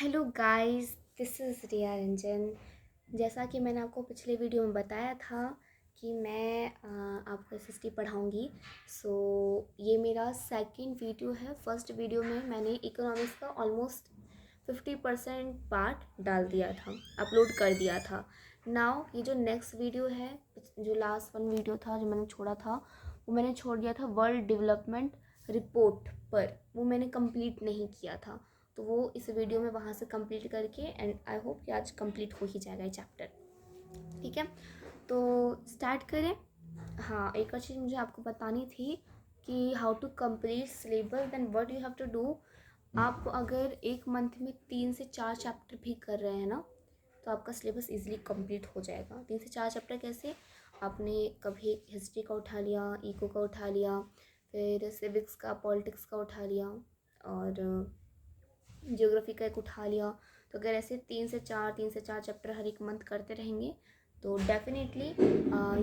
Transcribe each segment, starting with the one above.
Hello guys, this is रिया रंजन। जैसा कि मैंने आपको पिछले वीडियो में बताया था कि मैं आपको एसएसटी पढ़ाऊँगी। ये मेरा सेकंड वीडियो है। फर्स्ट वीडियो में मैंने इकोनॉमिक्स का ऑलमोस्ट 50% पार्ट डाल दिया था, अपलोड कर दिया था। नाउ ये जो नेक्स्ट वीडियो है, जो लास्ट वन वीडियो था जो मैंने छोड़ा था, वो मैंने छोड़ दिया था वर्ल्ड डेवलपमेंट रिपोर्ट पर। वो मैंने कंप्लीट नहीं किया था, तो वो इस वीडियो में वहाँ से कंप्लीट करके एंड आई होप कि आज कंप्लीट हो ही जाएगा ये चैप्टर। ठीक है, तो स्टार्ट करें। हाँ, एक और चीज़ मुझे आपको बतानी थी कि how to complete syllabus, then what you have to do. आप अगर एक मंथ में 3 से 4 चैप्टर भी कर रहे हैं ना, तो आपका सिलेबस इजीली कंप्लीट हो जाएगा। 3 से 4 चैप्टर कैसे? आपने कभी हिस्ट्री का उठा लिया, इको का उठा लिया, फिर सिविक्स का, पॉलिटिक्स का उठा लिया और ज्योग्राफी का एक उठा लिया। तो अगर ऐसे 3 से 4 चैप्टर हर एक मंथ करते रहेंगे तो definitely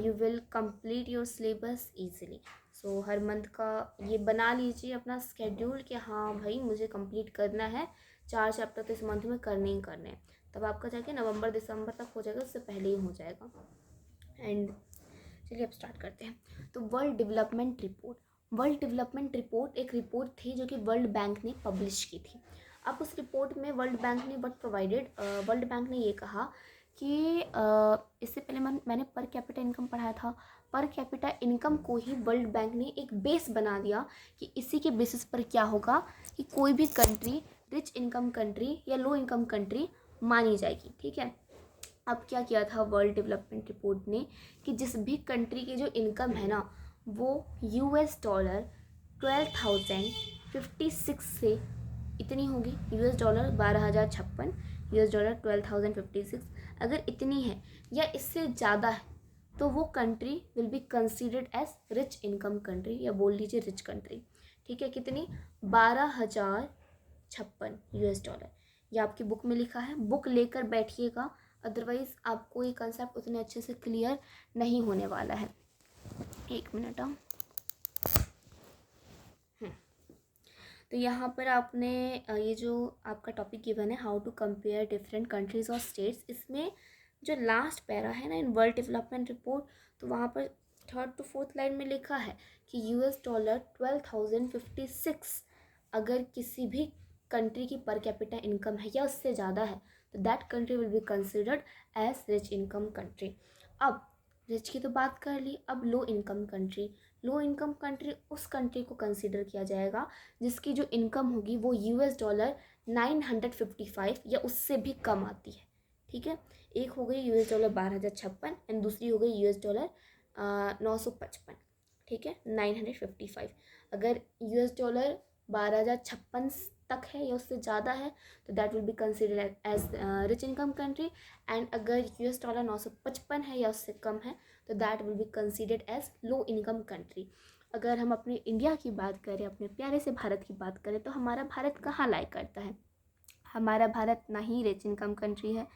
you will complete your syllabus easily. So her month का ये बना लीजिए अपना स्केड्यूल कि हाँ भाई, मुझे कंप्लीट करना है 4 चैप्टर तो इस मंथ में करने ही करने हैं। तब आपका जाके नवंबर दिसंबर तक हो जाएगा, उससे पहले ही हो जाएगा। एंड चलिए अब स्टार्ट करते हैं। तो वर्ल्ड डेवलपमेंट रिपोर्ट एक रिपोर्ट थी जो कि वर्ल्ड बैंक ने पब्लिश की थी। अब उस रिपोर्ट में वर्ल्ड बैंक ने व्हाट प्रोवाइडेड, वर्ल्ड बैंक ने ये कहा कि इससे पहले मैंने पर कैपिटा इनकम पढ़ाया था। पर कैपिटा इनकम को ही वर्ल्ड बैंक ने एक बेस बना दिया कि इसी के बेसिस पर क्या होगा कि कोई भी कंट्री रिच इनकम कंट्री या लो इनकम कंट्री मानी जाएगी। ठीक है, अब क्या किया था वर्ल्ड डेवलपमेंट रिपोर्ट ने कि जिस भी कंट्री की जो इनकम है ना, वो US$ 12,056 से इतनी होगी। $12 12,056, $12 12,056 अगर इतनी है या इससे ज़्यादा है तो वो country will be considered as rich income country, या बोल लीजिए रिच कंट्री। ठीक है, कितनी? $12,056। ये आपकी बुक में लिखा है, बुक लेकर बैठिएगा, अदरवाइज आपको ये कंसेप्ट उतने अच्छे से क्लियर नहीं होने वाला है। एक मिनट। तो यहाँ पर आपने ये जो आपका टॉपिक गिवन है, how to compare different countries और स्टेट्स, इसमें जो लास्ट पैरा है ना इन वर्ल्ड डेवलपमेंट रिपोर्ट, तो वहाँ पर 3rd to 4th लाइन में लिखा है कि $12 12,056 अगर किसी भी कंट्री की पर कैपिटा इनकम है या उससे ज़्यादा है तो that country will be considered as rich income country. अब रिच की तो बात कर ली, अब लो इनकम कंट्री उस कंट्री को कंसिडर किया जाएगा जिसकी जो इनकम होगी वो $955 या उससे भी कम आती है। ठीक है, एक हो गई $12 12,056 एंड दूसरी हो गई $955। ठीक है, 955 अगर $12 12,056 तक है या उससे ज़्यादा है तो that will be considered as rich income country. And अगर $955 है या उससे कम है तो that will be considered as low income country. अगर हम अपने इंडिया की बात करें, अपने प्यारे से भारत की बात करें, तो हमारा भारत कहाँ लाई करता है? हमारा भारत ना ही रिच इनकम कंट्री है,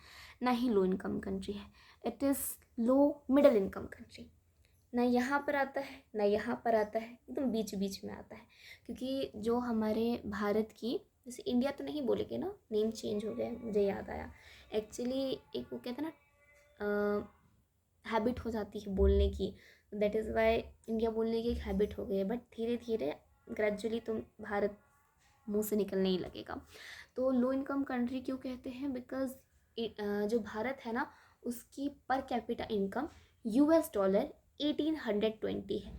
ना ही लो इनकम कंट्री है। It is low middle income country. ना यहाँ पर आता है ना यहाँ पर आता है, एकदम बीच बीच में आता है। क्योंकि जो हमारे भारत की, जैसे इंडिया तो नहीं बोलेंगे ना, नेम चेंज हो गया, मुझे याद आया। एक्चुअली एक वो कहते हैं ना, हैबिट हो जाती है बोलने की, दैट इज़ वाई इंडिया बोलने की एक हैबिट हो गई है। बट धीरे धीरे ग्रेजुअली तुम भारत मुंह से निकलने ही लगेगा। तो लो इनकम कंट्री क्यों कहते हैं? बिकॉज जो भारत है ना, उसकी पर कैपिटा इनकम $1820 है,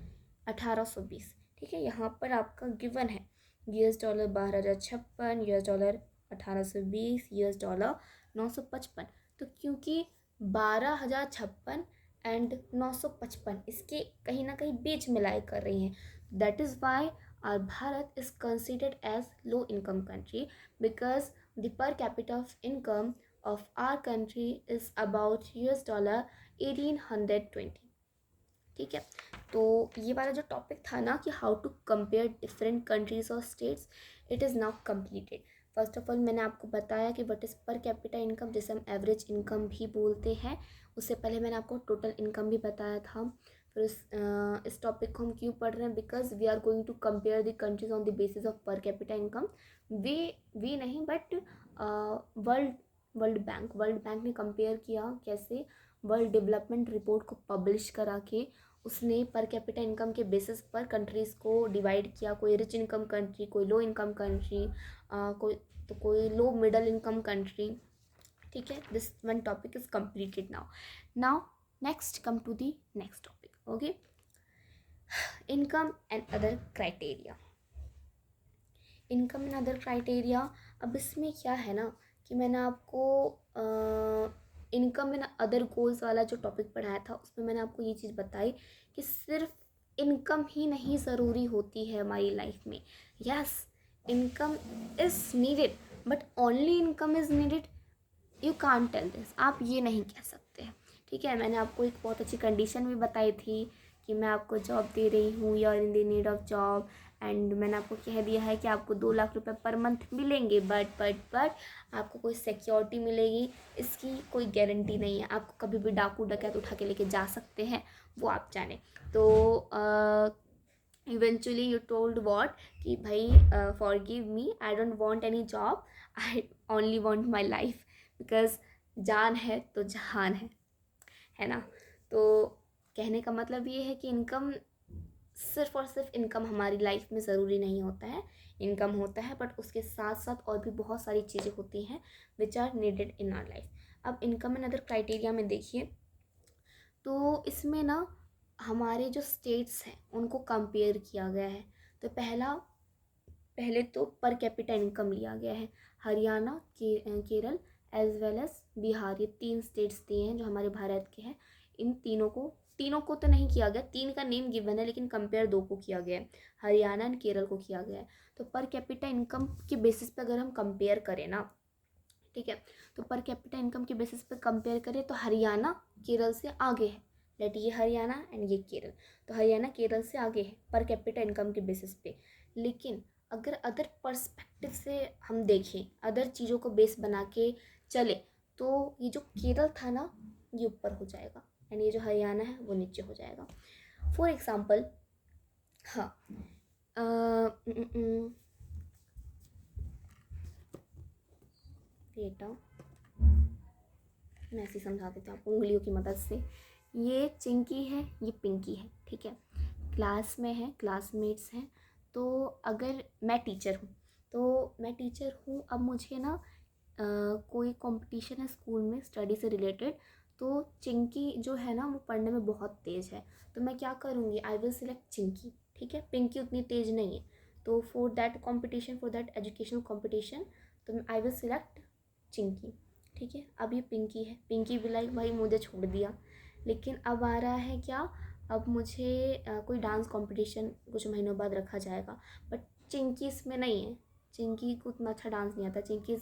1820। ठीक है, यहाँ पर आपका गिवन है $12 12,056, $12 1820, $955। तो क्योंकि 12,056 एंड 955 इसके कहीं ना कहीं बीच मिलाई कर रही हैं, that is Y our Bharat is considered as low income country because the per capita of income of our country is about $1820। ठीक है, तो ये वाला जो टॉपिक था ना कि how to compare different countries और states, it is now completed. First of all मैंने आपको बताया कि what is per capita income, जिसे हम एवरेज इनकम भी बोलते हैं। उससे पहले मैंने आपको टोटल इनकम भी बताया था। फिर इस टॉपिक को हम क्यों पढ़ रहे हैं? Because we are going to compare the countries on the basis of per capita income. We नहीं, बट वर्ल्ड वर्ल्ड बैंक ने कंपेयर किया कैसे, वर्ल्ड डेवलपमेंट रिपोर्ट को पब्लिश करा के उसने पर कैपिटा इनकम के बेसिस पर कंट्रीज़ को डिवाइड किया, कोई रिच इनकम कंट्री, कोई लो इनकम कंट्री, कोई लो मिडल इनकम कंट्री। ठीक है, this one topic is completed now next come to the next topic. Okay, income and other criteria. Income and other criteria, अब इसमें क्या है ना कि मैंने आपको इनकम एंड अदर गोल्स वाला जो टॉपिक पढ़ाया था उसमें मैंने आपको ये चीज़ बताई कि सिर्फ इनकम ही नहीं ज़रूरी होती है हमारी लाइफ में। Yes, income is needed but only income is needed, you can't tell this, आप ये नहीं कह सकते हैं। ठीक है, मैंने आपको एक बहुत अच्छी कंडीशन भी बताई थी कि मैं आपको जॉब दे रही हूँ, you are in the need of job, and मैंने आपको कह दिया है कि आपको 2 लाख रुपए पर मंथ मिलेंगे, बट आपको कोई सिक्योरिटी मिलेगी इसकी कोई गारंटी नहीं है। आपको कभी भी डाकू डकैत उठा के लेके जा सकते हैं, वो आप जाने। तो इवेंचुअली यू टोल्ड वॉट कि भाई forgive me, I don't want any job, I only want my life, because जान है तो जहान है ना। तो कहने का मतलब ये है कि इनकम सिर्फ और सिर्फ इनकम हमारी लाइफ में ज़रूरी नहीं होता है, इनकम होता है बट उसके साथ साथ और भी बहुत सारी चीज़ें होती हैं which are needed in our life. अब इनकम एंड अदर क्राइटेरिया में देखिए तो इसमें ना हमारे जो स्टेट्स हैं उनको कंपेयर किया गया है। तो पहले तो पर कैपिटा इनकम लिया गया है, Haryana Kerala as well as Bihar, ये 3 स्टेट्स दिए हैं जो हमारे भारत के हैं। इन तीनों को तो नहीं किया गया, 3 का नेम गिवन है लेकिन कंपेयर 2 को किया गया है, हरियाणा एंड केरल को किया गया है। तो पर कैपिटा इनकम के बेसिस पे अगर हम कंपेयर करें ना, ठीक है, तो पर कैपिटा इनकम के बेसिस पे कंपेयर करें तो हरियाणा केरल से आगे है। लेट ये हरियाणा एंड ये केरल, तो हरियाणा केरल से आगे है पर कैपिटा इनकम के बेसिस पे। लेकिन अगर अदर पर्सपेक्टिव से हम देखें, अदर चीज़ों को बेस बना के चले, तो ये जो केरल था ना ये ऊपर हो जाएगा एंड ये जो हरियाणा है वो नीचे हो जाएगा। फॉर एग्जाम्पल, हाँ, बेटा मैं ऐसे समझा देती हूँ आपको उंगलियों की मदद से। ये चिंकी है, ये पिंकी है, ठीक है, क्लास में है, क्लासमेट्स हैं। तो अगर मैं टीचर हूँ, अब मुझे ना कोई कंपटीशन है स्कूल में स्टडी से रिलेटेड, तो चिंकी जो है ना वो पढ़ने में बहुत तेज़ है, तो मैं क्या करूँगी, आई विल सिलेक्ट चिंकी। ठीक है, पिंकी उतनी तेज़ नहीं है, तो for that competition, for that educational competition, तो आई विल सिलेक्ट चिंकी। ठीक है, अब ये पिंकी है, पिंकी भी लाइक भाई मुझे छोड़ दिया। लेकिन अब आ रहा है क्या, अब मुझे कोई डांस कंपटीशन कुछ महीनों बाद रखा जाएगा, बट चिंकी इसमें नहीं है, चिंकी को उतना अच्छा डांस नहीं आता, Chinki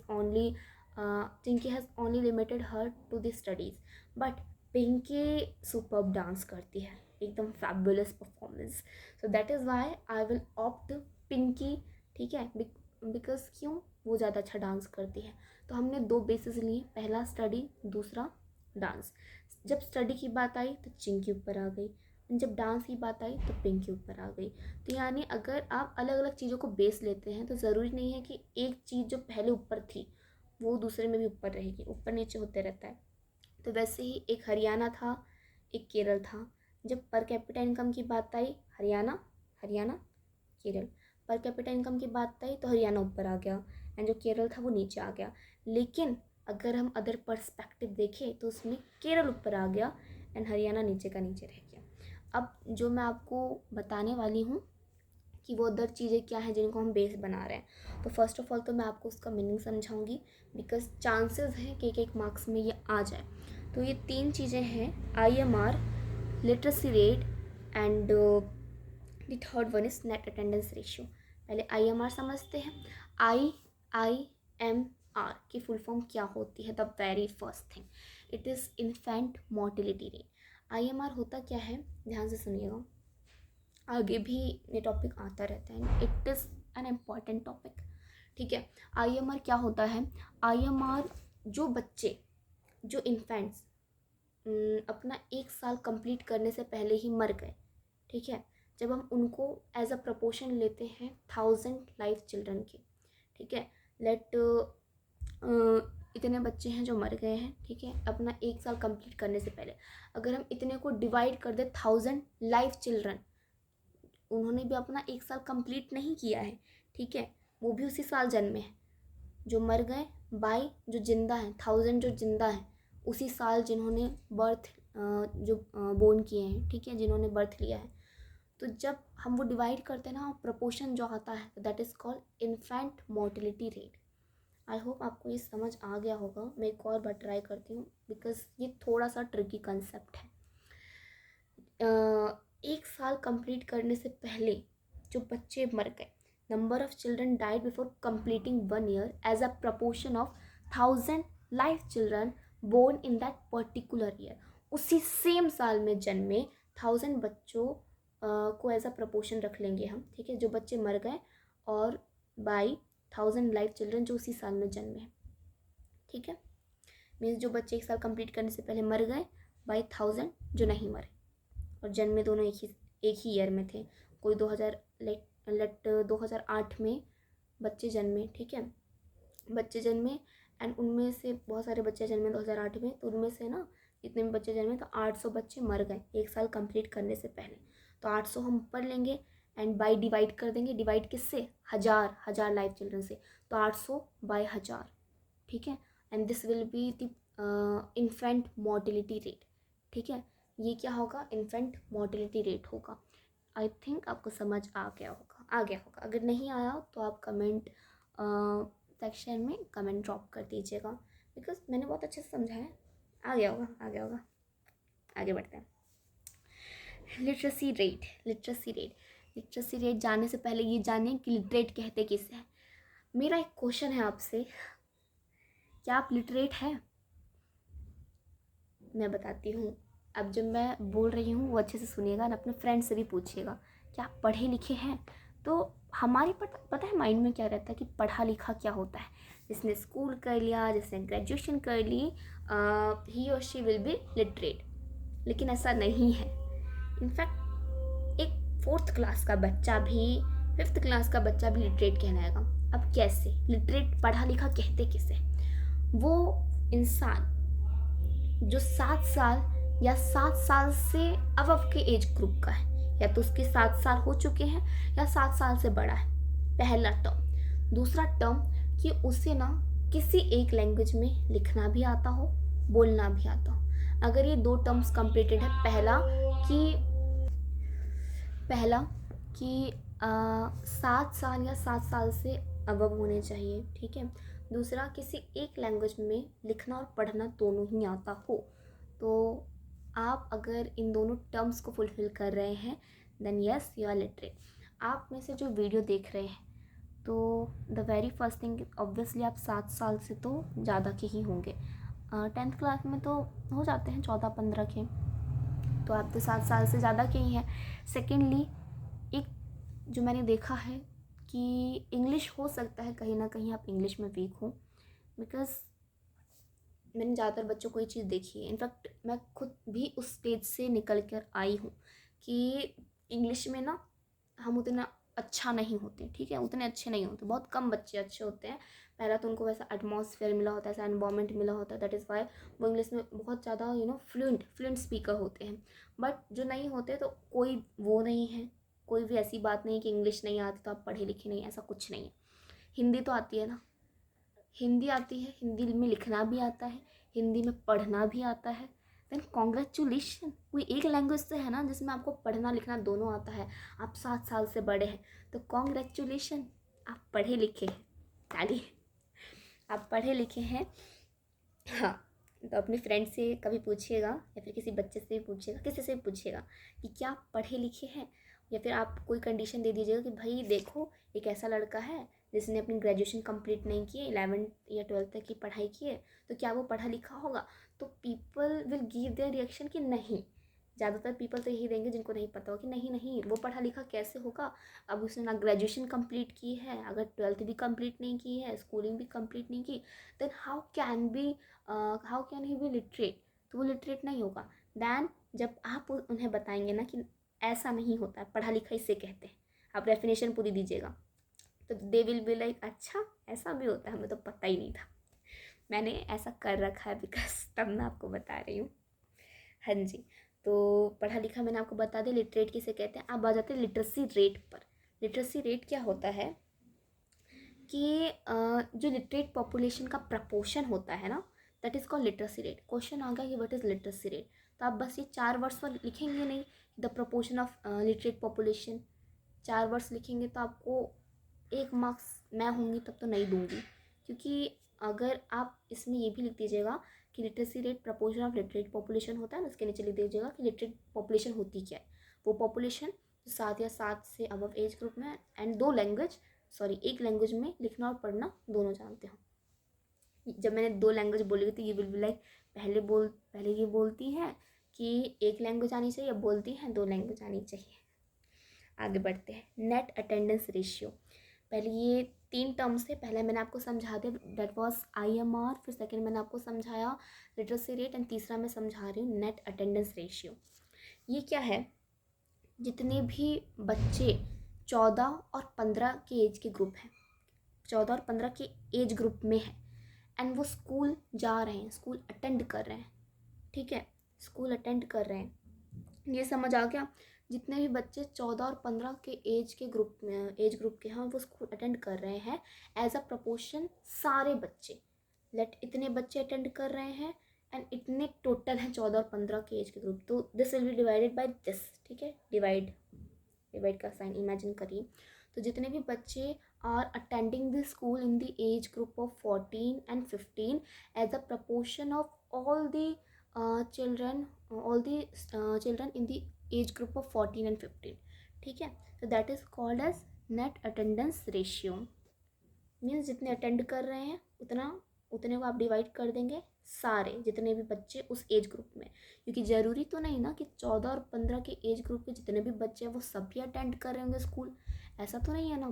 has only limited her to the studies, but Pinki superb dance करती है, एकदम fabulous performance, so that is why I will opt Pinki. ठीक है, बिकॉज क्यों, वो ज़्यादा अच्छा डांस करती है। तो हमने 2 बेसिस लिए, पहला स्टडी, दूसरा डांस। जब स्टडी की बात आई तो चिंकी ऊपर आ गई, जब डांस की बात आई तो पिंकी ऊपर आ गई। तो यानी अगर आप अलग अलग चीज़ों को बेस लेते हैं तो ज़रूरी नहीं है कि एक चीज़ जो पहले ऊपर थी वो दूसरे में भी ऊपर रहेगी, ऊपर नीचे होते रहता है। तो वैसे ही एक हरियाणा था, एक केरल था। जब पर कैपिटा इनकम की बात आई, हरियाणा केरल, पर कैपिटा इनकम की बात आई तो हरियाणा ऊपर आ गया एंड जो केरल था वो नीचे आ गया। लेकिन अगर हम अदर पर्सपेक्टिव देखें तो उसमें केरल ऊपर आ गया एंड हरियाणा नीचे का नीचे रह गया। अब जो मैं आपको बताने वाली हूँ कि वो अदर चीज़ें क्या हैं जिनको हम बेस बना रहे हैं, तो फर्स्ट ऑफ ऑल तो मैं आपको उसका मीनिंग समझाऊंगी, बिकॉज चांसेस हैं कि एक मार्क्स में ये आ जाए। तो ये 3 चीज़ें हैं, IMR, literacy rate and the third one is net attendance ratio. पहले IMR समझते हैं। IMR की फुल फॉर्म क्या होती है, the very first thing, it is infant mortality rate. IMR होता क्या है, ध्यान से सुनिएगा, आगे भी ये टॉपिक आता रहता है, it is an important topic. ठीक है, IMR क्या होता है, IMR जो बच्चे, जो इन्फेंट्स अपना 1 साल कंप्लीट करने से पहले ही मर गए, ठीक है, जब हम उनको एज अ प्रपोर्शन लेते हैं 1000 लाइफ चिल्ड्रन के, ठीक है, लेट इतने बच्चे हैं जो मर गए हैं, ठीक है, अपना 1 साल कंप्लीट करने से पहले। अगर हम इतने को डिवाइड कर दे 1000 लाइव चिल्ड्रन, उन्होंने भी अपना 1 साल कंप्लीट नहीं किया है, ठीक है, वो भी उसी साल जन्मे हैं। जो मर गए बाई जो जिंदा हैं, 1000 जो जिंदा हैं उसी साल जिन्होंने बर्थ जो बोर्न किए हैं, ठीक है, जिन्होंने बर्थ लिया है। तो जब हम वो डिवाइड करते हैं ना, प्रोपोर्शन जो आता है, that is called infant mortality rate. I hope आपको ये समझ आ गया होगा। मैं एक और बार ट्राई करती हूँ बिकॉज ये थोड़ा सा ट्रिकी कंसेप्ट है। 1 साल कंप्लीट करने से पहले जो बच्चे मर गए, number of children died before completing 1 year as a proportion of 1000 live children born in that particular year. उसी सेम साल में जन्मे 1000 बच्चों को एज अ प्रपोर्शन रख लेंगे हम, ठीक है, जो बच्चे मर गए, और बाई 1000 लाइफ चिल्ड्रन जो उसी साल में जन्मे हैं, ठीक है। मीन्स जो बच्चे 1 साल कंप्लीट करने से पहले मर गए बाई 1000 जो नहीं मरे, और जन्मे दोनों एक ही ईयर में थे। कोई 2008 में बच्चे जन्मे, ठीक है, बच्चे जन्मे, एंड उनमें से बहुत सारे बच्चे जन्मे 2008 में, तो उनमें से ना जितने भी बच्चे जन्मे तो 800 बच्चे मर गए 1 साल कंप्लीट करने से पहले। तो 800 हम ऊपर लेंगे एंड बाई डिवाइड कर देंगे। डिवाइड किससे? हजार लाइफ चिल्ड्रन से। तो 800 बाई 1000, ठीक है, and this will be the infant mortality rate, ठीक है। ये क्या होगा? इन्फेंट मोर्टेलिटी रेट होगा। आई थिंक आपको समझ आ गया होगा। अगर नहीं आया तो आप कमेंट सेक्शन में कमेंट ड्रॉप कर दीजिएगा, बिकॉज मैंने बहुत अच्छे से समझाया। आ गया होगा। आगे बढ़ते हैं। लिटरेसी रेट जानने से पहले ये जानिए कि लिटरेट कहते किसे हैं। मेरा एक क्वेश्चन है आपसे, क्या आप लिटरेट हैं? मैं बताती हूँ। अब जब मैं बोल रही हूँ वो अच्छे से सुनिएगा ना, अपने फ्रेंड से भी पूछिएगा क्या आप पढ़े लिखे हैं। तो हमारी पता है माइंड में क्या रहता है कि पढ़ा लिखा क्या होता है। जिसने स्कूल कर लिया, जिसने ग्रेजुएशन कर ली, ही और शी विल बी लिटरेट। लेकिन ऐसा नहीं है। इनफैक्ट एक 4th क्लास का बच्चा भी, 5th क्लास का बच्चा भी लिटरेट कहलाएगा। अब कैसे? लिटरेट पढ़ा लिखा कहते किसे? वो इंसान जो 7 साल या 7 साल से अबव के एज ग्रुप का है, या तो उसके 7 साल हो चुके हैं या 7 साल से बड़ा है, पहला टर्म। दूसरा टर्म कि उसे ना किसी एक लैंग्वेज में लिखना भी आता हो, बोलना भी आता हो। अगर ये 2 टर्म्स कंप्लीटेड है, पहला कि 7 साल या 7 साल से अबव होने चाहिए, ठीक है। दूसरा किसी एक लैंग्वेज में लिखना और पढ़ना दोनों ही आता हो। तो आप अगर इन दोनों टर्म्स को फुलफिल कर रहे हैं then yes you are literate. आप में से जो वीडियो देख रहे हैं तो the very first thing obviously आप 7 साल से तो ज़्यादा के ही होंगे। 10th क्लास में तो हो जाते हैं 14-15 के, तो आप तो 7 साल से ज़्यादा के ही हैं। सेकेंडली एक जो मैंने देखा है कि इंग्लिश हो सकता है कहीं ना कहीं आप इंग्लिश में वीक हो, बिकॉज मैंने ज़्यादातर बच्चों को ये चीज़ देखी है। इनफैक्ट मैं खुद भी उस स्टेज से निकल कर आई हूँ कि इंग्लिश में ना हम उतना अच्छा नहीं होते, ठीक है, उतने अच्छे नहीं होते। बहुत कम बच्चे अच्छे होते हैं। पहला तो उनको वैसा एटमॉस्फेयर मिला होता है, ऐसा एनवायरनमेंट मिला होता है, दैट इज़ वाई वो इंग्लिश में बहुत ज़्यादा फ्लुएंट स्पीकर होते हैं। बट जो नहीं होते तो कोई वो नहीं है, कोई भी ऐसी बात नहीं कि इंग्लिश नहीं आती तो आप पढ़े लिखे नहीं, ऐसा कुछ नहीं है। हिंदी तो आती है ना, हिंदी आती है, हिंदी में लिखना भी आता है, हिंदी में पढ़ना भी आता है, देन कॉन्ग्रेचुलेशन। कोई एक लैंग्वेज से है ना जिसमें आपको पढ़ना लिखना दोनों आता है, आप 7 साल से बड़े हैं, तो कॉन्ग्रेचुलेशन, आप पढ़े लिखे हैं। ताली, आप पढ़े लिखे हैं। हाँ, तो अपने फ्रेंड से कभी पूछिएगा या फिर किसी बच्चे से भी पूछिएगा, किसी से भी पूछिएगा कि क्या आप पढ़े लिखे हैं, या फिर आप कोई कंडीशन दे दीजिएगा कि भाई देखो एक ऐसा लड़का है जिसने अपनी ग्रेजुएशन कंप्लीट नहीं की, 11th या 12th तक की पढ़ाई की है, तो क्या वो पढ़ा लिखा होगा? तो people will give their reaction कि नहीं। ज़्यादातर पीपल तो यही देंगे जिनको नहीं पता हो कि नहीं नहीं वो पढ़ा लिखा कैसे होगा। अब उसने ना ग्रेजुएशन कंप्लीट की है, अगर 12th भी कंप्लीट नहीं की है, स्कूलिंग भी कंप्लीट नहीं की, then how can he be literate? तो वो लिटरेट नहीं होगा। दैन जब आप उन्हें बताएंगे ना कि ऐसा नहीं होता है, पढ़ा लिखा इसे कहते हैं, आप डेफिनेशन पूरी दीजिएगा, तो दे विल बी लाइक अच्छा ऐसा भी होता है, हमें तो पता ही नहीं था। मैंने ऐसा कर रखा है बिकॉज तब मैं आपको बता रही हूँ। हाँ जी, तो पढ़ा लिखा मैंने आपको बता दिया लिटरेट किसे कहते हैं। अब आ जाते हैं लिटरेसी रेट पर। लिटरेसी रेट क्या होता है कि जो लिटरेट पॉपुलेशन का प्रपोर्शन होता है ना, that is called literacy rate. Question आ गया कि व्हाट इज़ लिटरेसी रेट, तो आप बस ये 4 वर्ड्स पर लिखेंगे नहीं, the proportion of literate population. 4 words लिखेंगे तो आपको 1 मार्क्स मैं होंगी तब तो नहीं दूंगी, क्योंकि अगर आप इसमें ये भी लिख दीजिएगा कि literacy rate proportion of literate population होता है ना, उसके नीचे लिख दीजिएगा कि लिटरेट पॉपुलेशन होती क्या है। वो पॉपुलेशन जो 7 या 7 से अबव एज ग्रुप में एंड 2 लैंग्वेज, सॉरी 1 लैंग्वेज में लिखना और पढ़ना दोनों जानते हो। जब मैंने 2 लैंग्वेज बोली तो ये विल बी लाइक पहले ये बोलती है कि 1 लैंग्वेज आनी चाहिए, अब बोलती हैं 2 लैंग्वेज आनी चाहिए। आगे बढ़ते हैं। नेट अटेंडेंस रेशियो, पहले ये 3 टर्म्स थे। पहले मैंने आपको समझा दिया, दैट वाज IMR, फिर सेकंड मैंने आपको समझाया लिटरेसी रेट, एंड तीसरा मैं समझा रही हूँ नेट अटेंडेंस रेशियो। ये क्या है, जितने भी बच्चे 14 और 15 के एज के ग्रुप हैं, 14 और 15 के एज ग्रुप में है एंड वो स्कूल जा रहे हैं, स्कूल अटेंड कर रहे हैं, ठीक है, स्कूल अटेंड कर रहे हैं, ये समझ आ गया। जितने भी बच्चे 14 और 15 के एज ग्रुप के हैं वो स्कूल अटेंड कर रहे हैं एज अ प्रपोर्शन, सारे बच्चे, लेट इतने बच्चे अटेंड कर रहे हैं एंड इतने टोटल हैं 14 और 15 के एज के ग्रुप, तो this will be divided by this, ठीक है, डिवाइड का साइन इमेजिन करिए। तो जितने भी बच्चे are attending the school in the age group of 14 and 15 as a proportion of all the children in the age group of 14 and 15, ठीक है। तो that is called as net attendance ratio. Means जितने attend कर रहे हैं उतने को आप डिवाइड कर देंगे सारे जितने भी बच्चे उस एज ग्रुप में, क्योंकि ज़रूरी तो नहीं ना कि 14 और 15 के एज ग्रुप के जितने भी बच्चे हैं वो सभी अटेंड कर रहे होंगे स्कूल, ऐसा तो नहीं है ना।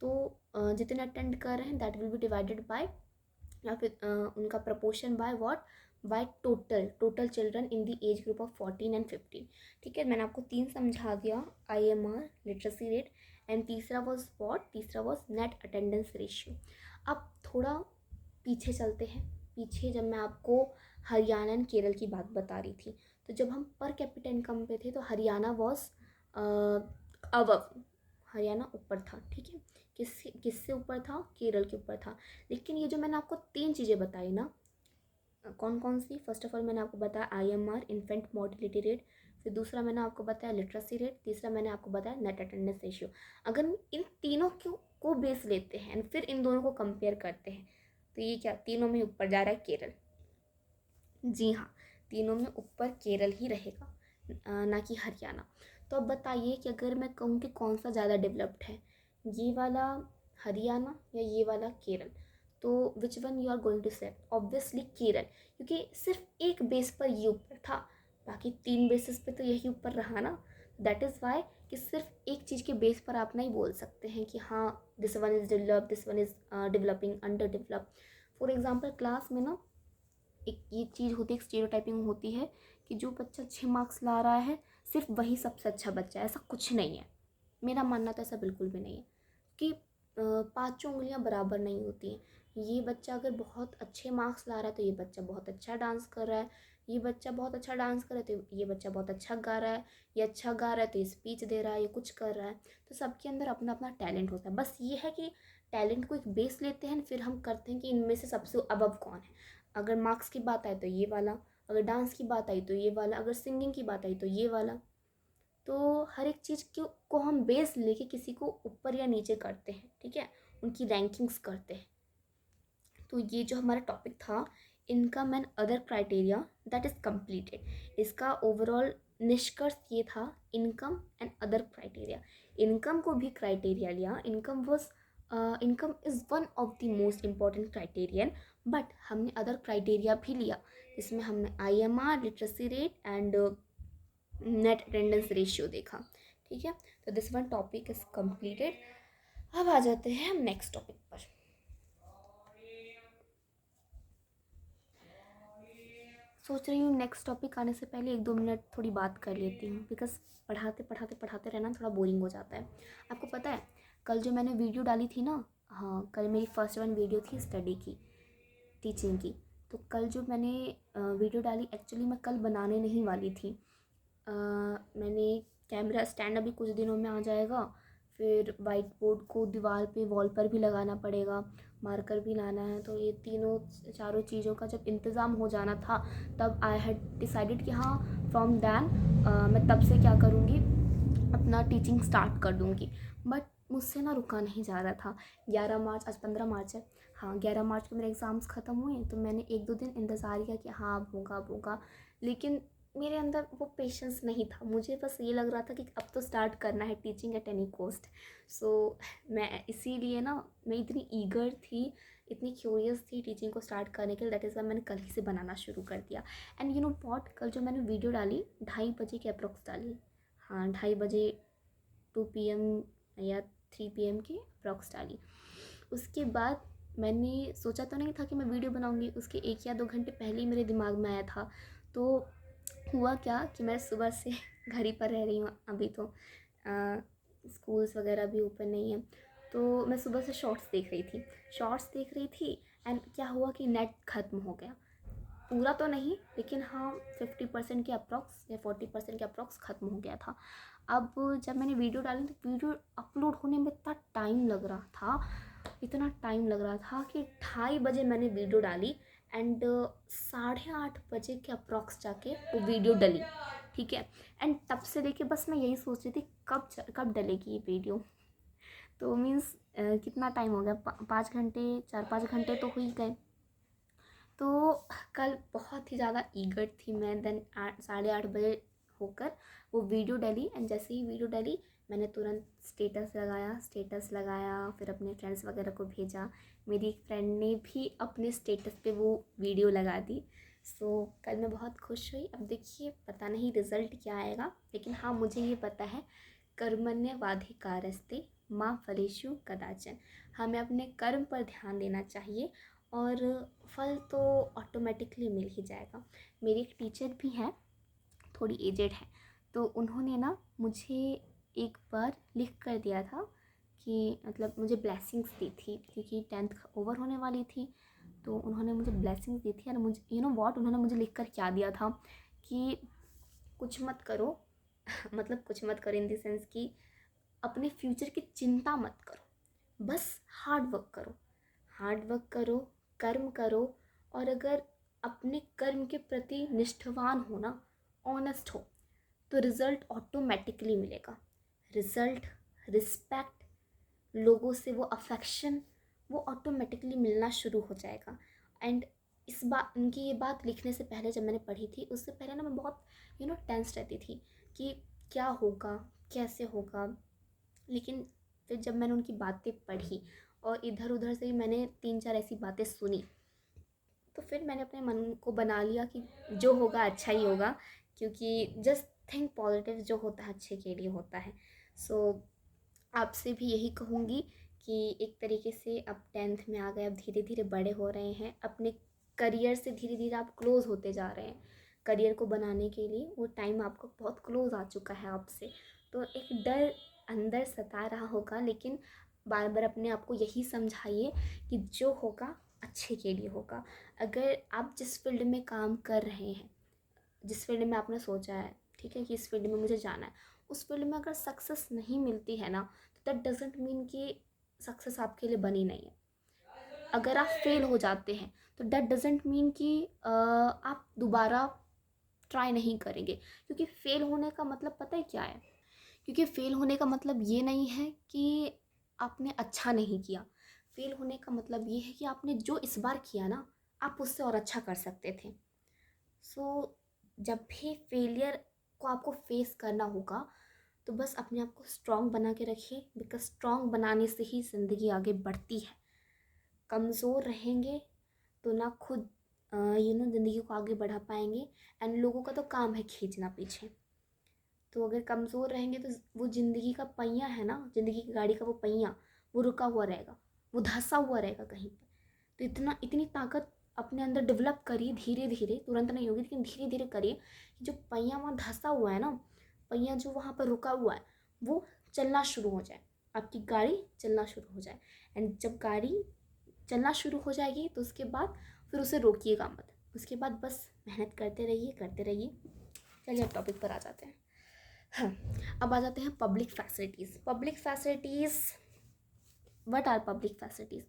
तो जितने अटेंड कर रहे हैं that will B divided by, या फिर उनका proportion by what, by total children in the age group of 14 and 15, ठीक है। मैंने आपको 3 समझा दिया, IMR, लिटरेसी रेट, एंड तीसरा वाज नेट अटेंडेंस रेशियो। अब थोड़ा पीछे चलते हैं। पीछे जब मैं आपको हरियाणा एंड केरल की बात बता रही थी, तो जब हम पर कैपिटा इनकम पे थे तो हरियाणा वॉज अबव, हरियाणा ऊपर था, ठीक है। किससे ऊपर था, केरल के ऊपर था। लेकिन ये जो मैंने आपको 3 चीज़ें बताई ना, कौन कौन सी, फर्स्ट ऑफ ऑल मैंने आपको बताया IMR, इन्फेंट मोर्टिलिटी रेट, फिर दूसरा मैंने आपको बताया लिटरेसी रेट, तीसरा मैंने आपको बताया नेट अटेंडेंस रेशियो। अगर इन तीनों को बेस लेते हैं एंड फिर इन दोनों को कंपेयर करते हैं, तो ये क्या, तीनों में ऊपर जा रहा है केरल। जी हाँ, तीनों में ऊपर केरल ही रहेगा, ना कि हरियाणा। तो अब बताइए कि अगर मैं कहूँ कि कौन सा ज़्यादा डेवलप्ड है, ये वाला हरियाणा या ये वाला केरल, तो which one you are going to say, obviously Kerala, क्योंकि सिर्फ एक बेस पर ये ऊपर था, बाकी 3 बेसिस पे तो यही ऊपर रहा ना। दैट इज़ वाई कि सिर्फ एक चीज़ के बेस पर आप नहीं बोल सकते हैं कि हाँ this one is develop, this one is developing, under develop. For example class में ना एक ये चीज़ होती है, एक स्टीरियोटाइपिंग होती है कि जो बच्चा 6 मार्क्स ला रहा है सिर्फ वही सबसे अच्छा बच्चा है, ऐसा कुछ नहीं है। मेरा मानना तो ऐसा बिल्कुल भी नहीं है कि 5 उंगलियां बराबर नहीं होती हैं। ये बच्चा अगर बहुत अच्छे मार्क्स ला रहा है तो ये बच्चा बहुत अच्छा डांस कर रहा है, ये बच्चा बहुत अच्छा डांस कर रहा है तो ये बच्चा बहुत अच्छा गा रहा है, ये अच्छा गा रहा है तो ये स्पीच दे रहा है, ये कुछ कर रहा है। तो सबके अंदर अपना अपना टैलेंट होता है, बस ये है कि टैलेंट को एक बेस लेते हैं, फिर हम करते हैं कि इनमें से सबसे अबव कौन है। अगर मार्क्स की बात आए तो ये वाला, अगर डांस की बात आई तो ये वाला, अगर सिंगिंग की बात आई तो ये वाला। तो हर एक चीज़ को हम बेस लेके किसी को ऊपर या नीचे करते हैं, ठीक है, उनकी रैंकिंग्स करते हैं। तो ये जो हमारा टॉपिक था income and other criteria, that is completed. इसका ओवरऑल निष्कर्ष ये था, income and other criteria. Income को भी क्राइटेरिया लिया, income is one of the most important criterion, but हमने अदर क्राइटेरिया भी लिया, जिसमें हमने IMR, literacy rate and net attendance ratio देखा, ठीक है। तो this one topic is completed. अब आ जाते हैं हम नेक्स्ट टॉपिक पर। सोच रही हूँ नेक्स्ट टॉपिक आने से पहले 1-2 मिनट थोड़ी बात कर लेती हूँ, बिकॉज पढ़ाते रहना थोड़ा बोरिंग हो जाता है। आपको पता है कल जो मैंने वीडियो डाली थी ना, हाँ कल मेरी फर्स्ट वन वीडियो थी स्टडी की, टीचिंग की। तो कल जो मैंने वीडियो डाली, एक्चुअली मैं कल बनाने नहीं वाली थी। मैंने कैमरा स्टैंड अभी कुछ दिनों में आ जाएगा, फिर वाइट बोर्ड को दीवार पे वॉल पर भी लगाना पड़ेगा, मार्कर भी लाना है। तो ये तीनों चारों चीज़ों का जब इंतज़ाम हो जाना था, तब आई हैड डिसाइडेड कि हाँ, फ्रॉम दैन मैं तब से क्या करूँगी, अपना टीचिंग स्टार्ट कर दूँगी। बट मुझसे ना रुका नहीं जा रहा था। 11 मार्च, आज 15 मार्च है, हाँ 11 मार्च को मेरे एग्ज़ाम्स ख़त्म हुए, तो मैंने 1-2 दिन इंतज़ार किया कि हाँ अब होगा। लेकिन मेरे अंदर वो पेशेंस नहीं था। मुझे बस ये लग रहा था कि अब तो स्टार्ट करना है टीचिंग एट एनी कॉस्ट। सो मैं इसीलिए ना, मैं इतनी ईगर थी, इतनी क्यूरियस थी टीचिंग को स्टार्ट करने के लिए, दैट इज़ वाई मैंने कल ही से बनाना शुरू कर दिया। एंड यू नो व्हाट, कल जो मैंने वीडियो डाली 2:30 बजे के अप्रॉक्स डाली, हाँ 2:30 बजे, 2 PM या 3 PM के अप्रॉक्स डाली। उसके बाद मैंने सोचा तो नहीं था कि मैं वीडियो बनाऊंगी, उसके 1 या 2 घंटे पहले ही मेरे दिमाग में आया था। तो हुआ क्या कि मैं सुबह से घर ही पर रह रही हूँ अभी तो, स्कूल्स वगैरह भी ओपन नहीं है। तो मैं सुबह से शॉर्ट्स देख रही थी एंड क्या हुआ कि नेट ख़त्म हो गया। पूरा तो नहीं, लेकिन हाँ 50% के अप्रॉक्स या 40% के अप्रॉक्स ख़त्म हो गया था। अब जब मैंने वीडियो डाली तो वीडियो अपलोड होने में इतना टाइम लग रहा था कि 2:30 बजे मैंने वीडियो डाली एंड 8:30 बजे के अप्रॉक्स जाके वो वीडियो डली, ठीक है। एंड तब से लेके बस मैं यही सोच रही थी कब डलेगी ये वीडियो। तो मीन्स कितना टाइम हो गया, 5 घंटे, 4-5 घंटे तो हो ही गए। तो कल बहुत ही ज़्यादा ईगर थी मैं। देन 8, 8:30 बजे होकर वो वीडियो डली एंड जैसे ही वीडियो डली, मैंने तुरंत स्टेटस लगाया, फिर अपने फ्रेंड्स वगैरह को भेजा। मेरी एक फ्रेंड ने भी अपने स्टेटस पे वो वीडियो लगा दी। सो कल मैं बहुत खुश हुई। अब देखिए, पता नहीं रिज़ल्ट क्या आएगा, लेकिन हाँ मुझे ये पता है, कर्मण्यवाधिकारस्ते माँ फलेषु कदाचन, हमें अपने कर्म पर ध्यान देना चाहिए और फल तो ऑटोमेटिकली मिल ही जाएगा। मेरी एक टीचर भी हैं, थोड़ी एजेड है, तो उन्होंने ना मुझे एक बार लिख कर दिया था कि मतलब मुझे ब्लेसिंग्स दी थी, क्योंकि 10th ओवर होने वाली थी। तो उन्होंने मुझे ब्लेसिंग्स दी थी और मुझे यू नो व्हाट, उन्होंने मुझे लिख कर क्या दिया था कि कुछ मत करो मतलब कुछ मत करो इन द सेंस कि अपने फ्यूचर की चिंता मत करो, बस हार्ड वर्क करो, कर्म करो। और अगर अपने कर्म के प्रति निष्ठावान हो ना, ऑनेस्ट हो, तो रिज़ल्ट ऑटोमेटिकली मिलेगा। रिज़ल्ट, रिस्पेक्ट, लोगों से वो अफेक्शन, वो ऑटोमेटिकली मिलना शुरू हो जाएगा। एंड इस बात, उनकी ये बात लिखने से पहले जब मैंने पढ़ी थी, उससे पहले ना मैं बहुत टेंस रहती थी कि क्या होगा, कैसे होगा। लेकिन फिर जब मैंने उनकी बातें पढ़ी और इधर उधर से भी मैंने 3-4 ऐसी बातें सुनी, तो फिर मैंने अपने मन को बना लिया कि जो होगा अच्छा ही होगा, क्योंकि जस्ट थिंक पॉजिटिव, जो होता है अच्छे के लिए होता है। सो आपसे भी यही कहूँगी कि एक तरीके से अब 10th में आ गए, अब धीरे धीरे बड़े हो रहे हैं, अपने करियर से धीरे धीरे आप क्लोज़ होते जा रहे हैं। करियर को बनाने के लिए वो टाइम आपको बहुत क्लोज़ आ चुका है आपसे। तो एक डर अंदर सता रहा होगा, लेकिन बार बार अपने आप को यही समझाइए कि जो होगा अच्छे के लिए होगा। अगर आप जिस फील्ड में काम कर रहे हैं, जिस फील्ड में आपने सोचा है, ठीक है, कि इस फील्ड में मुझे जाना है, उस फील्ड में अगर सक्सेस नहीं मिलती है ना, तो दैट डजेंट मीन कि सक्सेस आपके लिए बनी नहीं है। अगर आप फेल हो जाते हैं, तो दैट डजेंट मीन कि आप दोबारा ट्राई नहीं करेंगे। क्योंकि फेल होने का मतलब पता है क्या है? क्योंकि फेल होने का मतलब ये नहीं है कि आपने अच्छा नहीं किया। फेल होने का मतलब ये है कि आपने जो इस बार किया ना, आप उससे और अच्छा कर सकते थे। सो जब भी फेलियर को आपको फेस करना होगा, तो बस अपने आप को स्ट्रॉन्ग बना के रखिए, बिकॉज स्ट्रॉन्ग बनाने से ही ज़िंदगी आगे बढ़ती है। कमज़ोर रहेंगे तो ना खुद ज़िंदगी को आगे बढ़ा पाएंगे, एंड लोगों का तो काम है खींचना पीछे। तो अगर कमज़ोर रहेंगे तो वो ज़िंदगी का पहिया है ना, ज़िंदगी की गाड़ी का वो पहिया, वो रुका हुआ रहेगा, वो धंसा हुआ रहेगा कहीं पर। तो इतनी ताकत अपने अंदर डेवलप करिए, धीरे धीरे, तुरंत नहीं होगी लेकिन धीरे धीरे करिए कि जो पहिया वहाँ धंसा हुआ है ना, पहिया जो वहाँ पर रुका हुआ है, वो चलना शुरू हो जाए, आपकी गाड़ी चलना शुरू हो जाए। एंड जब गाड़ी चलना शुरू हो जाएगी, तो उसके बाद फिर उसे रोकिएगा मत, उसके बाद बस मेहनत करते रहिए करते रहिए। चलिए अब टॉपिक पर आ जाते हैं। हाँ, अब आ जाते हैं public facilities. Public facilities, what are public facilities?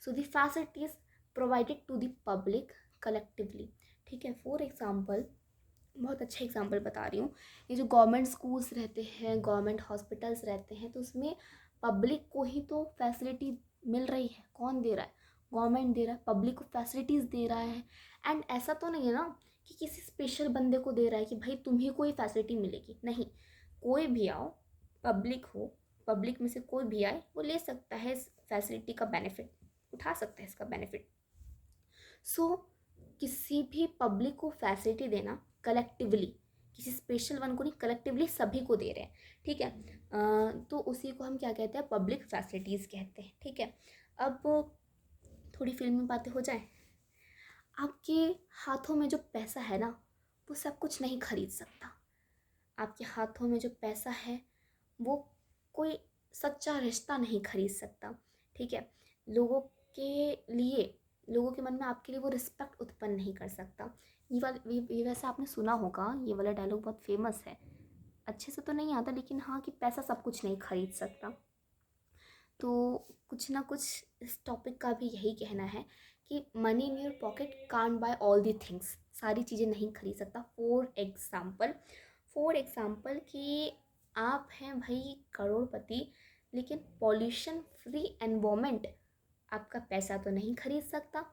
So the facilities provided to the public collectively, ठीक है। फॉर एग्जाम्पल, बहुत अच्छा एग्जाम्पल बता रही हूँ, ये जो गवर्नमेंट स्कूल्स रहते हैं, गवर्नमेंट हॉस्पिटल्स रहते हैं, तो उसमें पब्लिक को ही तो फैसिलिटी मिल रही है। कौन दे रहा है? गवर्नमेंट दे रहा है, पब्लिक को फैसिलिटीज़ दे रहा है। एंड ऐसा तो नहीं है ना कि किसी स्पेशल बंदे को दे रहा है कि भाई तुम्ही को ही फैसिलिटी मिलेगी, नहीं। कोई भी आओ, पब्लिक हो, पब्लिक में से कोई भी आए, वो ले सकता है इस फैसिलिटी का बेनिफिट, उठा सकता है इसका बेनिफिट। सो किसी भी पब्लिक को फैसिलिटी देना कलेक्टिवली, किसी स्पेशल वन को नहीं, कलेक्टिवली सभी को दे रहे हैं, ठीक है। तो उसी को हम क्या कहते हैं? पब्लिक फैसिलिटीज़ कहते हैं, ठीक है। अब थोड़ी फिल्मी बातें हो जाए। आपके हाथों में जो पैसा है ना, वो सब कुछ नहीं खरीद सकता। आपके हाथों में जो पैसा है वो कोई सच्चा रिश्ता नहीं खरीद सकता, ठीक है। लोगों के लिए, लोगों के मन में आपके लिए वो रिस्पेक्ट उत्पन्न नहीं कर सकता। ये वैसे आपने सुना होगा, ये वाला डायलॉग बहुत फेमस है, अच्छे से तो नहीं आता, लेकिन हाँ, कि पैसा सब कुछ नहीं खरीद सकता। तो कुछ ना कुछ इस टॉपिक का भी यही कहना है कि money in your pocket can't buy all the things, सारी चीज़ें नहीं खरीद सकता। फॉर एग्ज़ाम्पल कि आप हैं भाई करोड़पति, लेकिन पॉल्यूशन फ्री एनवायरनमेंट आपका पैसा तो नहीं खरीद सकता।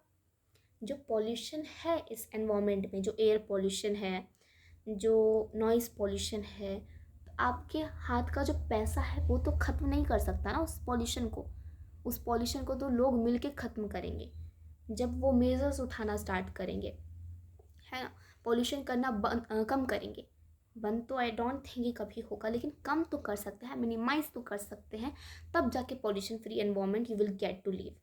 जो पॉल्यूशन है इस एनवायरनमेंट में, जो एयर पॉल्यूशन है, जो नॉइज़ पॉल्यूशन है, तो आपके हाथ का जो पैसा है वो तो ख़त्म नहीं कर सकता ना उस पॉल्यूशन को। उस पॉल्यूशन को तो लोग मिलके ख़त्म करेंगे जब वो मेजर्स उठाना स्टार्ट करेंगे, है ना। पॉल्यूशन करना कम करेंगे। बंद तो आई डोंट थिंक ये कभी होगा, लेकिन कम तो कर सकते हैं, मिनिमाइज तो कर सकते हैं। तब जाके pollution free environment you will get to live,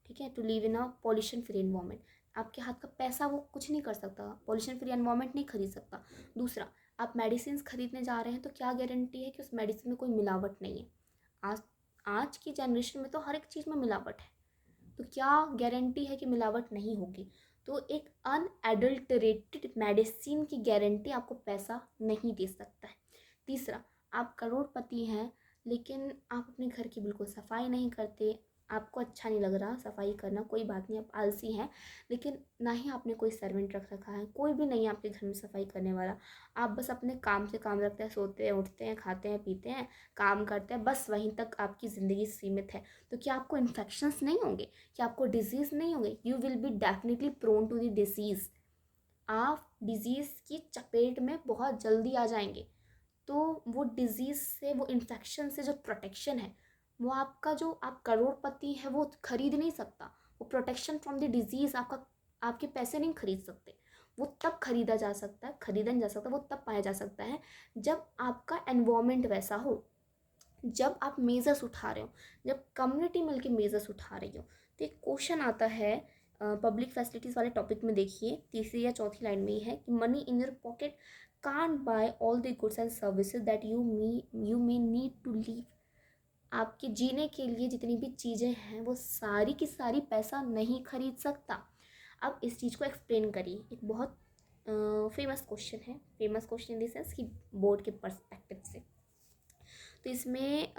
ठीक है, to live in a pollution free environment. आपके हाथ का पैसा वो कुछ नहीं कर सकता, पॉल्यूशन फ्री एनवायरनमेंट नहीं खरीद सकता। दूसरा, आप मेडिसिन खरीदने जा रहे हैं तो क्या गारंटी है कि उस मेडिसिन में कोई मिलावट नहीं है? आज आज की जनरेशन में तो हर एक चीज़ में मिलावट है, तो क्या गारंटी है कि मिलावट नहीं होगी? तो एक अनएडल्टरेटेड मेडिसिन की गारंटी आपको पैसा नहीं दे सकता है। तीसरा, आप करोड़पति हैं लेकिन आप अपने घर की बिल्कुल सफाई नहीं करते, आपको अच्छा नहीं लग रहा सफाई करना, कोई बात नहीं, आप आलसी हैं, लेकिन ना ही आपने कोई सर्वेंट रख रखा है, कोई भी नहीं है आपके घर में सफाई करने वाला। आप बस अपने काम से काम रखते हैं, सोते हैं, उठते हैं, खाते हैं, पीते हैं, काम करते हैं, बस वहीं तक आपकी ज़िंदगी सीमित है। तो क्या आपको इन्फेक्शंस नहीं होंगे? क्या आपको डिजीज़ नहीं होंगे? You will be definitely prone to the disease. आप डिजीज़ की चपेट में बहुत जल्दी आ जाएंगे। तो वो डिज़ीज़ से, वो इन्फेक्शन से जो प्रोटेक्शन है, वो आपका, जो आप करोड़पति है वो खरीद नहीं सकता। वो प्रोटेक्शन फ्रॉम द डिज़ीज़ आपके पैसे नहीं खरीद सकते। वो तब खरीदा जा सकता है, खरीदा नहीं जा सकता, वो तब पाया जा सकता है जब आपका एनवायरनमेंट वैसा हो, जब आप मेजर्स उठा रहे हो, जब कम्युनिटी मिलके मेजर्स उठा रही हो। तो एक क्वेश्चन आता है पब्लिक फैसिलिटीज़ वाले टॉपिक में, देखिए तीसरी या चौथी लाइन में ही है कि money in your pocket can't buy all the goods and services that you may need to live. आपके जीने के लिए जितनी भी चीज़ें हैं वो सारी की सारी पैसा नहीं खरीद सकता। अब इस चीज़ को एक्सप्लेन करिए। एक बहुत फेमस क्वेश्चन है, famous question in the sense कि बोर्ड के पर्सपेक्टिव से। तो इसमें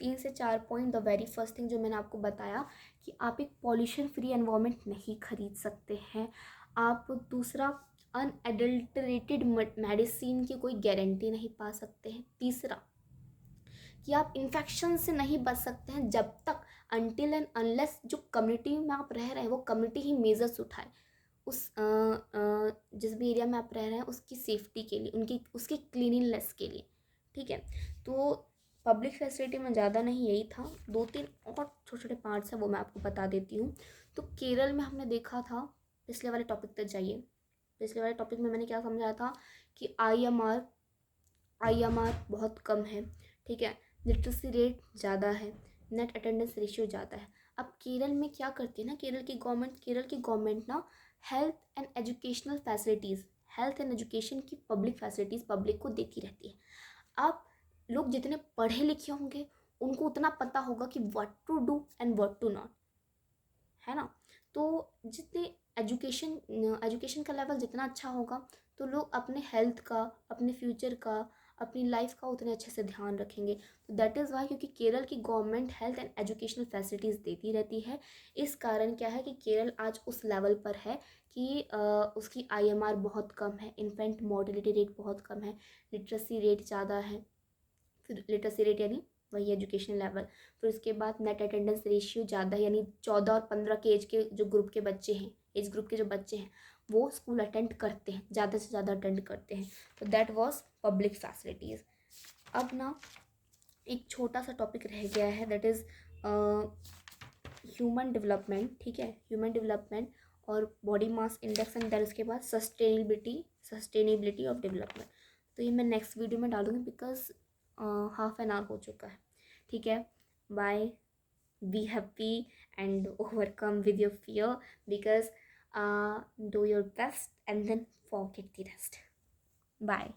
3 से 4 point. The very first thing जो मैंने आपको बताया कि आप एक पॉल्यूशन फ्री एनवायरनमेंट नहीं खरीद सकते हैं। आप दूसरा, अनएडल्टरेटेड मेडिसिन की कोई गारंटी नहीं पा सकते हैं। तीसरा, कि आप इन्फेक्शन से नहीं बच सकते हैं जब तक, अनटिल एंड अनलेस जो कम्युनिटी में आप रह रहे हैं वो कम्युनिटी ही मेजर्स उठाए उस जिस भी एरिया में आप रह रहे हैं उसकी सेफ्टी के लिए, उसकी क्लीनिंगनेस के लिए, ठीक है। तो पब्लिक फैसिलिटी में ज़्यादा नहीं, यही था। 2-3 और छोटे छोटे पार्ट्स हैं, वो मैं आपको बता देती हूँ। तो केरल में हमने देखा था, पिछले वाले टॉपिक तक जाइए। पिछले वाले टॉपिक में मैंने क्या समझाया था कि आईएमआर बहुत कम है, ठीक है, लिटरेसी रेट ज़्यादा है, नेट अटेंडेंस रेशियो ज़्यादा है। अब केरल में क्या करती है ना, केरल की गवर्नमेंट ना हेल्थ एंड एजुकेशन की पब्लिक फैसिलिटीज़ पब्लिक को देती रहती है। अब लोग जितने पढ़े लिखे होंगे उनको उतना पता होगा कि what to do and what to not, है ना। तो जितने एजुकेशन का लेवल जितना अच्छा होगा तो लोग अपने हेल्थ का, अपने फ्यूचर का, अपनी लाइफ का उतने अच्छे से ध्यान रखेंगे। तो दैट इज़ वाई, क्योंकि केरल की government health and educational facilities देती रहती है। इस कारण क्या है कि केरल आज उस लेवल पर है कि उसकी आईएमआर बहुत कम है, इन्फेंट मोर्टेलिटी रेट बहुत कम है, लिटरेसी रेट ज़्यादा है। फिर लिटरेसी रेट यानी वही एजुकेशन लेवल। फिर उसके बाद नेट अटेंडेंस रेशियो ज़्यादा है, यानी 14 और 15 के एज के जो ग्रुप के बच्चे हैं, एज ग्रुप के जो बच्चे हैं वो स्कूल अटेंड करते हैं, ज़्यादा से ज़्यादा अटेंड करते हैं। तो दैट वाज पब्लिक फैसिलिटीज़। अब ना एक छोटा सा टॉपिक रह गया है, दैट इज़ ह्यूमन डेवलपमेंट। ठीक है, ह्यूमन डेवलपमेंट और body mass index and then उसके बाद सस्टेनेबिलिटी ऑफ डेवलपमेंट। तो ये मैं नेक्स्ट वीडियो में डालूंगी बिकॉज हाफ एन आवर हो चुका है। ठीक है, bye. Be happy and overcome with your fear because do your best and then forget the rest. Bye.